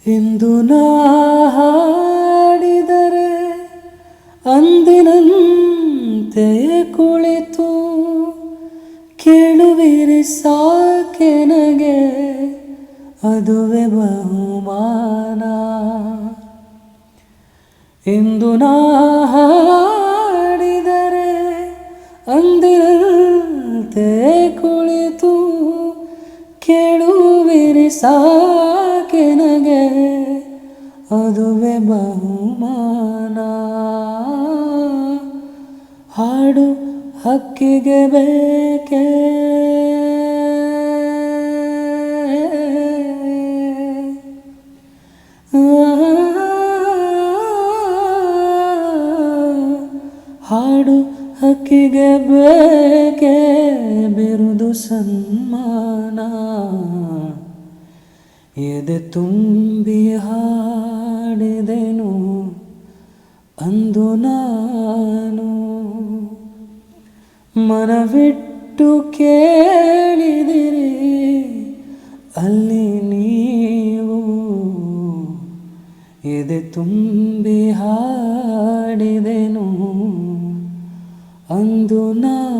ಇಂದು ನಾ ಹಾಡಿದರೆ ಅಂದಿನಂತೆ ಕುಳಿತು ಕೇಳುವಿರಿ ಸಾಕೆನಗೆ, ಅದುವೆ ಬಹುಮಾನ. ಇಂದು ನಾ ಹಾಡಿದರೆ ಅಂದಿನಂತೆ ಕುಳಿತು ಕೇಳುವಿರಿ ಸಾಕೆನಗೆ, ಅದುವೆ ಬಹುಮಾನ. ಹಾಡು ಹಕ್ಕಿಗೆ ಬೇಕೆ, ಹಾಡು ಹಕ್ಕಿಗೆ ಬೇಕೆ ಬಿರುದು ಸನ್ಮಾನ. ಎದೆ ತುಂಬಿ ಹಾಡಿದೆನು ಅಂದು ನಾನು, ಮನವಿಟ್ಟು ಕೇಳಿದಿರಿ ಅಲ್ಲಿ ನೀವು. ಎದೆ ತುಂಬಿ ಹಾಡಿದೆನು ಅಂದು ನಾನು.